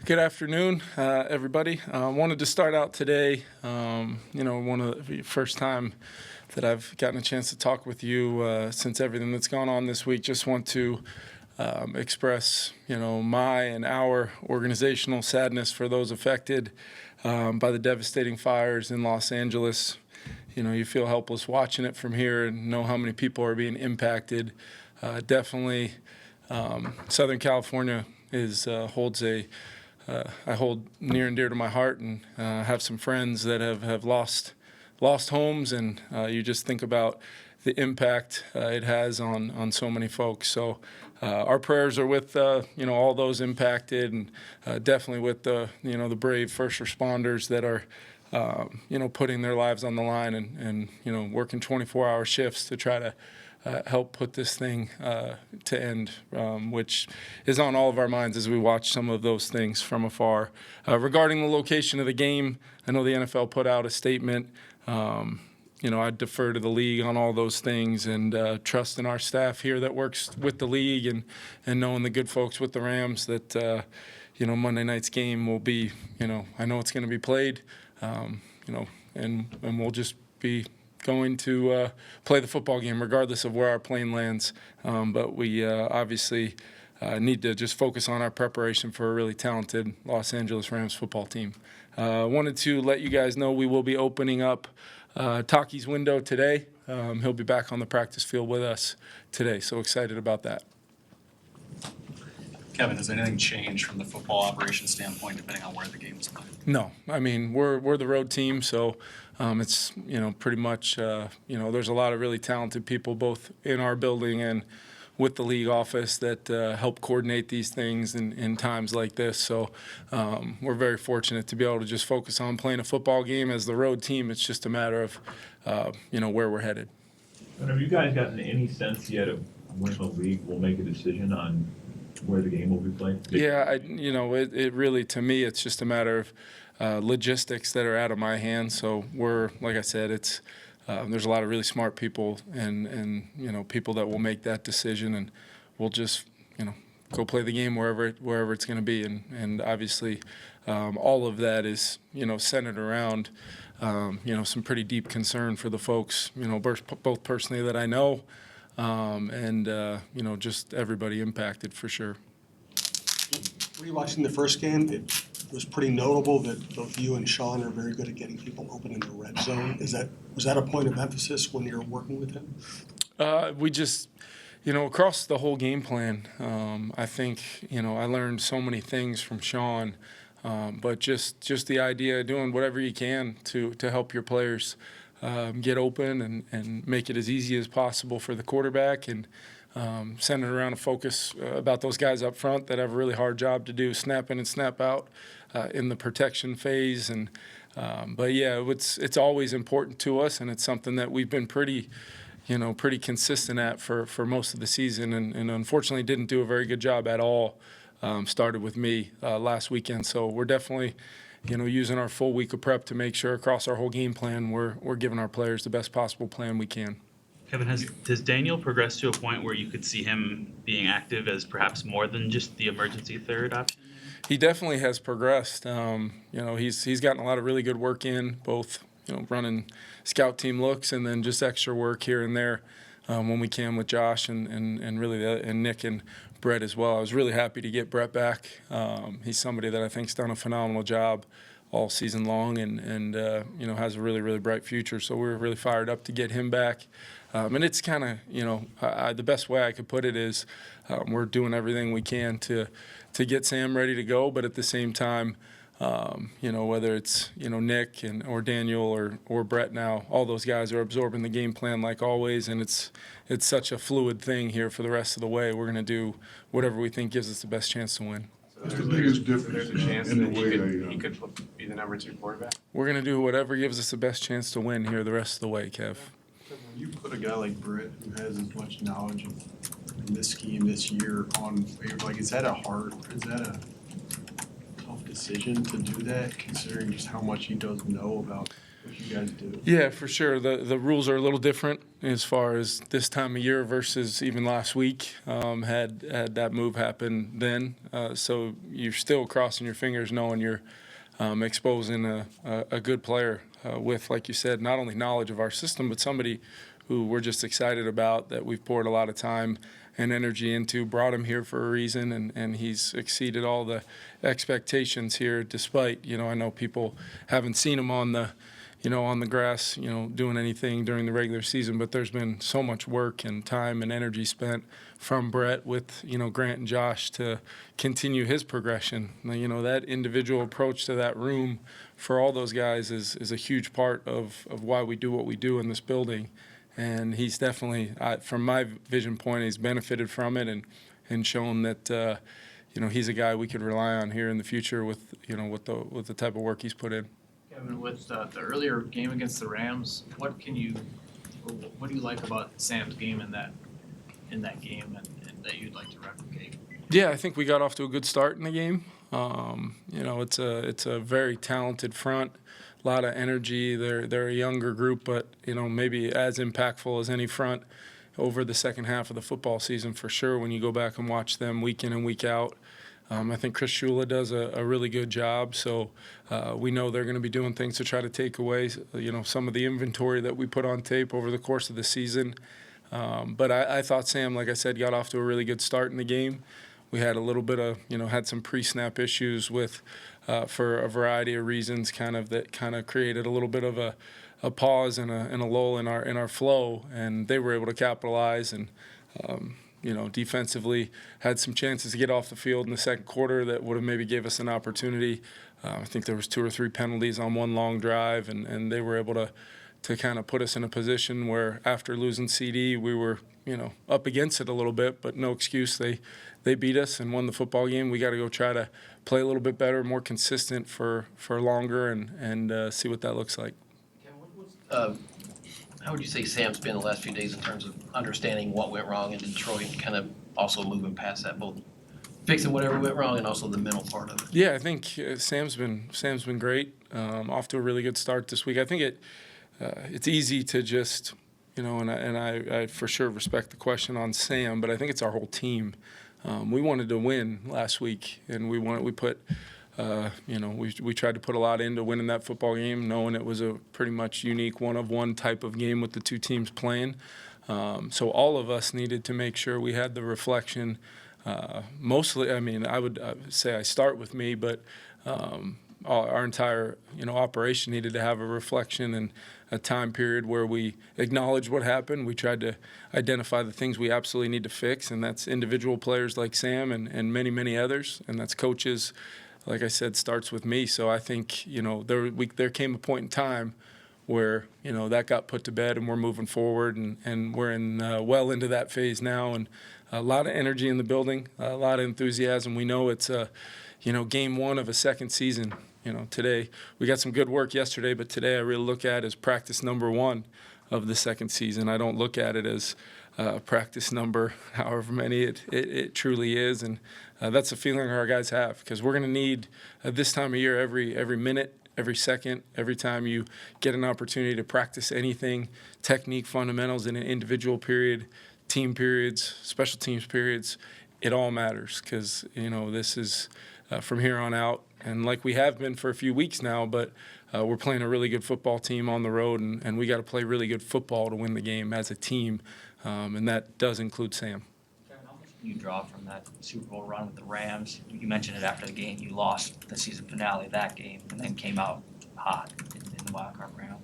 Good afternoon, everybody. Wanted to start out today, one of the first time that I've gotten a chance to talk with you since everything that's gone on this week. Just want to express, my and our organizational sadness for those affected by the devastating fires in Los Angeles. You feel helpless watching it from here and know how many people are being impacted. Definitely, Southern California holds I hold near and dear to my heart, and have some friends that have lost homes, and you just think about the impact it has on so many folks. So our prayers are with all those impacted, and definitely with the brave first responders that are putting their lives on the line and working 24-hour shifts to try to help put this thing to end, which is on all of our minds as we watch some of those things from afar. Regarding the location of the game, I know the NFL put out a statement. I defer to the league on all those things, and trust in our staff here that works with the league, and knowing the good folks with the Rams that Monday night's game will be, I know it's going to be played, and we'll just be going to play the football game regardless of where our plane lands. But we obviously need to just focus on our preparation for a really talented Los Angeles Rams football team. Wanted to let you guys know we will be opening up Taki's window today. He'll be back on the practice field with us today, so excited about that. Kevin, has anything changed from the football operation standpoint depending on where the game is played? No, I mean we're the road team, so it's pretty much there's a lot of really talented people both in our building and with the league office that help coordinate these things in times like this. So we're very fortunate to be able to just focus on playing a football game as the road team. It's just a matter of where we're headed. And have you guys gotten any sense yet of when the league will make a decision on where the game will be played? Yeah, it really, to me, it's just a matter of logistics that are out of my hands. So like I said, it's there's a lot of really smart people and people that will make that decision, and we'll just go play the game wherever it's going to be, and obviously all of that is centered around some pretty deep concern for the folks both personally that I know. And just everybody impacted for sure. Were you watching the first game? It was pretty notable that both you and Sean are very good at getting people open in the red zone. Was that a point of emphasis when you're working with him? We just, across the whole game plan, I think, I learned so many things from Sean, but just the idea of doing whatever you can to help your players get open and make it as easy as possible for the quarterback, and center it around a focus about those guys up front that have a really hard job to do, snap in and snap out in the protection phase. And but yeah, it's always important to us, and it's something that we've been pretty consistent at for most of the season, and unfortunately didn't do a very good job at all. Started with me last weekend, so we're definitely using our full week of prep to make sure across our whole game plan we're giving our players the best possible plan we can. Kevin, has Daniel progressed to a point where you could see him being active as perhaps more than just the emergency third option? He definitely has progressed. He's gotten a lot of really good work in, both running scout team looks and then just extra work here and there when we can with Josh and really and Nick and Brett as well. I was really happy to get Brett back. He's somebody that I think's done a phenomenal job all season long, and has a really, really bright future. So we're really fired up to get him back. And it's kind of, the best way I could put it is we're doing everything we can to get Sam ready to go, but at the same time, whether it's, Nick or Daniel or Brett now, all those guys are absorbing the game plan like always, and it's such a fluid thing here for the rest of the way. We're going to do whatever we think gives us the best chance to win. What's the biggest difference There's a chance in the that way he could be the number 2 quarterback? We're going to do whatever gives us the best chance to win here the rest of the way, Kev. When you put a guy like Britt, who has as much knowledge in this scheme this year on, is that a tough decision to do that, considering just how much he does know about what you guys do. Yeah, for sure. The rules are a little different as far as this time of year versus even last week. Had that move happen then, so you're still crossing your fingers knowing you're exposing a good player with, like you said, not only knowledge of our system, but somebody who we're just excited about, that we've poured a lot of time and energy into, brought him here for a reason, and he's exceeded all the expectations here, despite, I know people haven't seen him on the grass, doing anything during the regular season, but there's been so much work and time and energy spent from Brett with, Grant and Josh to continue his progression. That individual approach to that room for all those guys is a huge part of why we do what we do in this building. And he's definitely, from my vision point, he's benefited from it and shown that, he's a guy we could rely on here in the future with the type of work he's put in. Kevin, with the earlier game against the Rams, what do you like about Sam's game in that game and that you'd like to replicate? Yeah, I think we got off to a good start in the game. It's a very talented front, a lot of energy. They're a younger group, but maybe as impactful as any front over the second half of the football season for sure. When you go back and watch them week in and week out, I think Chris Shula does a really good job. So we know they're going to be doing things to try to take away some of the inventory that we put on tape over the course of the season. But I thought Sam, like I said, got off to a really good start in the game. We had a little bit of, had some pre-snap issues with, for a variety of reasons, that created a little bit of a pause and a lull in our flow, and they were able to capitalize and, defensively had some chances to get off the field in the second quarter that would have maybe gave us an opportunity. I think there was 2 or 3 penalties on one long drive, and they were able to kind of put us in a position where after losing CD, we were, up against it a little bit, but no excuse. They beat us and won the football game. We got to go try to play a little bit better, more consistent for longer, and see what that looks like. How would you say Sam's been the last few days in terms of understanding what went wrong in Detroit and kind of also moving past that, both fixing whatever went wrong and also the mental part of it? Yeah, I think Sam's been great. Off to a really good start this week. I think it's easy to just, and I for sure respect the question on Sam, but I think it's our whole team. We wanted to win last week, and we tried to put a lot into winning that football game, knowing it was a pretty much unique one-of-one type of game with the two teams playing. So all of us needed to make sure we had the reflection. Mostly, I would say I start with me, but our entire operation needed to have a reflection and a time period where we acknowledge what happened. We tried to identify the things we absolutely need to fix, and that's individual players like Sam and many, many others, and that's coaches. Like I said, starts with me. So I think there came a point in time where that got put to bed, and we're moving forward, and we're well into that phase now, and a lot of energy in the building, a lot of enthusiasm. We know it's game one of a second season. Today we got some good work yesterday, but today I really look at it as practice number 1 of the second season. I don't look at it as practice number however many it truly is, and that's the feeling our guys have, because we're going to need this time of year every minute, every second, every time you get an opportunity to practice anything, technique, fundamentals in an individual period, team periods, special teams periods, it all matters, because this is from here on out, and like we have been for a few weeks now, but we're playing a really good football team on the road, and we got to play really good football to win the game as a team, and that does include Sam. Kevin, how much can you draw from that Super Bowl run with the Rams? You mentioned it after the game. You lost the season finale of that game and then came out hot in the wild card round.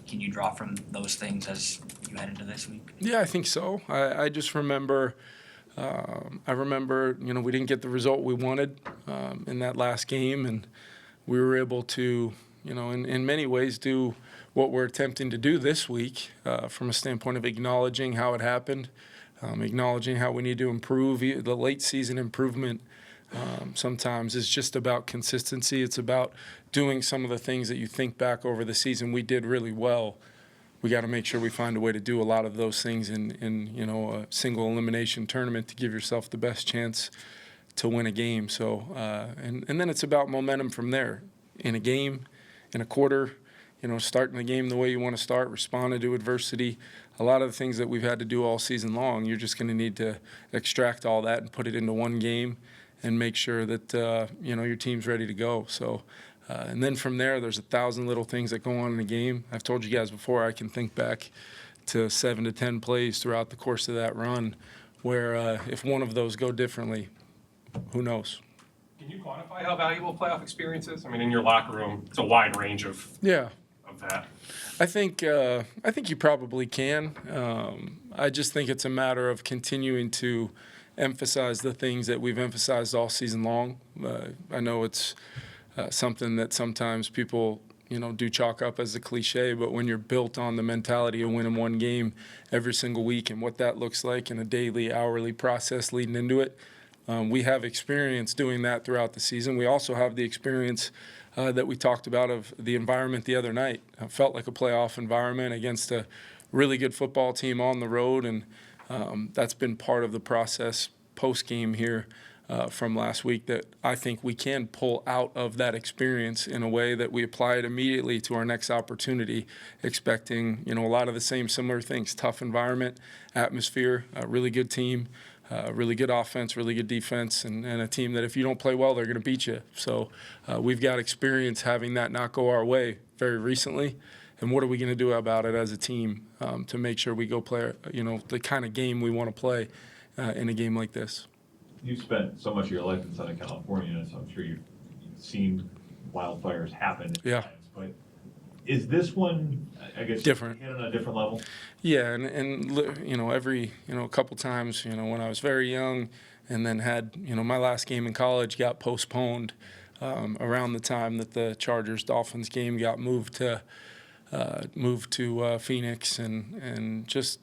Can you draw from those things as you head into this week? Yeah, I think so. I just remember we didn't get the result we wanted in that last game, and we were able to, in many ways do what we're attempting to do this week from a standpoint of acknowledging how it happened, acknowledging how we need to improve. The late season improvement sometimes is just about consistency. It's about doing some of the things that you think back over the season we did really well. We got to make sure we find a way to do a lot of those things in a single elimination tournament to give yourself the best chance to win a game. So and then it's about momentum from there. In a game, in a quarter, starting the game the way you want to start, responding to adversity. A lot of the things that we've had to do all season long, you're just going to need to extract all that and put it into one game and make sure that, your team's ready to go. So, and then from there, there's 1,000 little things that go on in a game. I've told you guys before, I can think back to 7 to 10 plays throughout the course of that run where if one of those go differently, who knows? Can you quantify how valuable playoff experience is? I mean, in your locker room, it's a wide range of that. I think you probably can. I just think it's a matter of continuing to emphasize the things that we've emphasized all season long. I know it's something that sometimes people do chalk up as a cliche, but when you're built on the mentality of winning one game every single week and what that looks like in a daily, hourly process leading into it, we have experience doing that throughout the season. We also have the experience that we talked about of the environment the other night. It felt like a playoff environment against a really good football team on the road, and that's been part of the process post-game here from last week that I think we can pull out of that experience in a way that we apply it immediately to our next opportunity, expecting a lot of the same similar things: tough environment, atmosphere, a really good team, really good offense, really good defense, and a team that if you don't play well, they're going to beat you. So we've got experience having that not go our way very recently. And what are we going to do about it as a team to make sure we go play, the kind of game we want to play in a game like this? You've spent so much of your life in Southern California, so I'm sure you've seen wildfires happen. Yeah. Times, but is this one, I guess, Different. hit on a different level? Yeah, and every a couple times when I was very young, and then had my last game in college got postponed around the time that the Chargers-Dolphins game got moved to Phoenix, and just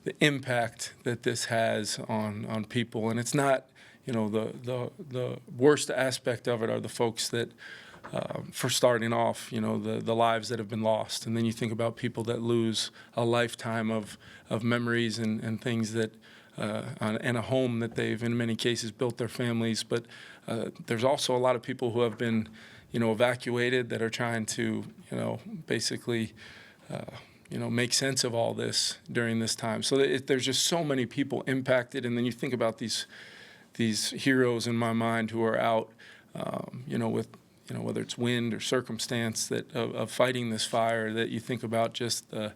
the impact that this has on people. And it's not the worst aspect of it are the folks that for starting off, the lives that have been lost. And then you think about people that lose a lifetime of memories and things that, and a home that they've, in many cases, built their families. But there's also a lot of people who have been, evacuated that are trying to, basically, make sense of all this during this time. So there's just so many people impacted. And then you think about these heroes in my mind who are out, with, whether it's wind or circumstance of fighting this fire, that you think about just the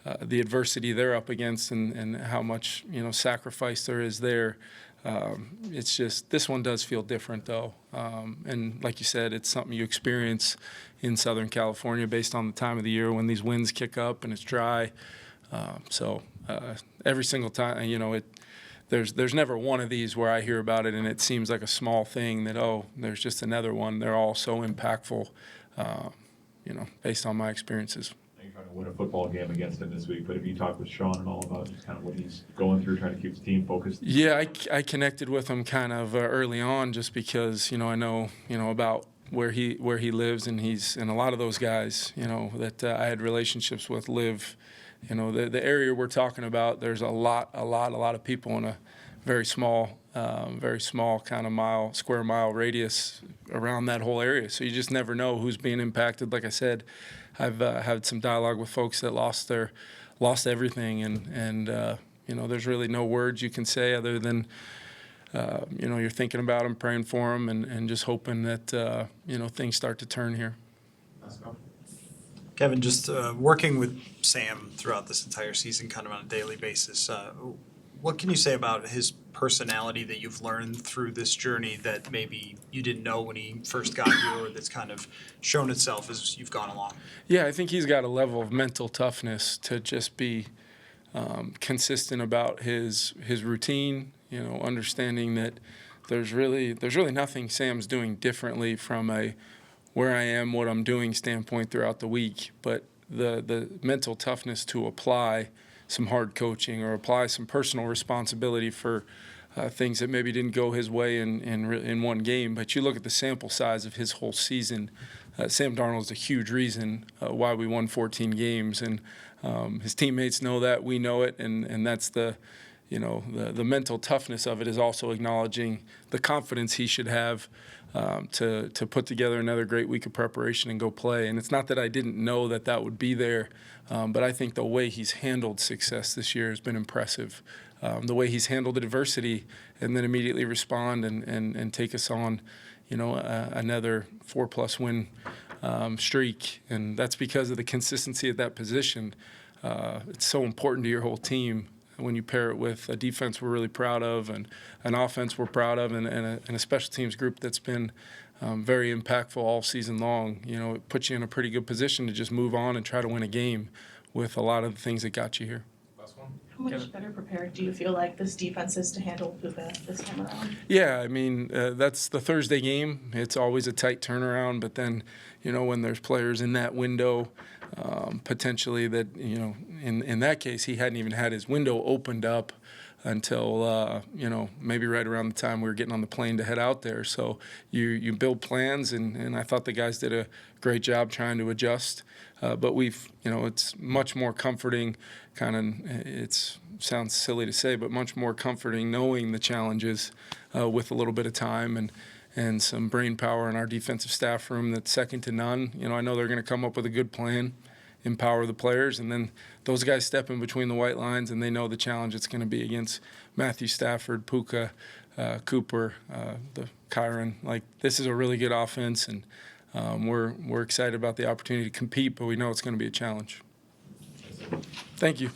adversity they're up against and how much, sacrifice there is there. It's just, this one does feel different though. And like you said, it's something you experience in Southern California based on the time of the year when these winds kick up and it's dry. So every single time, there's never one of these where I hear about it and it seems like a small thing that, there's just another one. They're all so impactful, based on my experiences. You're trying to win a football game against him this week, but have you talked with Sean and all about just kind of what he's going through, trying to keep his team focused? Yeah, I connected with him kind of early on just because, I know, about where he lives, and a lot of those guys, that I had relationships with live, the area we're talking about, there's a lot of people in a very small kind of square mile radius around that whole area. So you just never know who's being impacted. Like I said, I've had some dialogue with folks that lost everything, and there's really no words you can say other than you're thinking about them, praying for them, and just hoping that things start to turn here. Kevin, just working with Sam throughout this entire season, kind of on a daily basis, what can you say about his personality that you've learned through this journey that maybe you didn't know when he first got here, or that's kind of shown itself as you've gone along? Yeah, I think he's got a level of mental toughness to just be consistent about his routine, understanding that there's really nothing Sam's doing differently from a where I am, what I'm doing standpoint throughout the week, but the mental toughness to apply some hard coaching or apply some personal responsibility for things that maybe didn't go his way in one game. But you look at the sample size of his whole season, Sam Darnold's a huge reason why we won 14 games, and his teammates know that, we know it, and that's the mental toughness of it is also acknowledging the confidence he should have to put together another great week of preparation and go play. And it's not that I didn't know that that would be there, but I think the way he's handled success this year has been impressive. The way he's handled adversity and then immediately respond and take us on, another 4+ win streak. And that's because of the consistency at that position. It's so important to your whole team when you pair it with a defense we're really proud of and an offense we're proud of and a special teams group that's been very impactful all season long. It puts you in a pretty good position to just move on and try to win a game with a lot of the things that got you here. How much better prepared do you feel like this defense is to handle Puka this time around? Yeah, I mean, that's the Thursday game. It's always a tight turnaround, but then, when there's players in that window, potentially that, in that case, he hadn't even had his window opened up until, maybe right around the time we were getting on the plane to head out there. So you build plans, and I thought the guys did a great job trying to adjust. But it's much more comforting, it sounds silly to say, but much more comforting knowing the challenges with a little bit of time and some brain power in our defensive staff room that's second to none. I know they're going to come up with a good plan, empower the players, and then those guys step in between the white lines, and they know the challenge it's going to be against Matthew Stafford, Puka, Cooper, the Kyron. This is a really good offense, and we're excited about the opportunity to compete, but we know it's going to be a challenge. Thank you.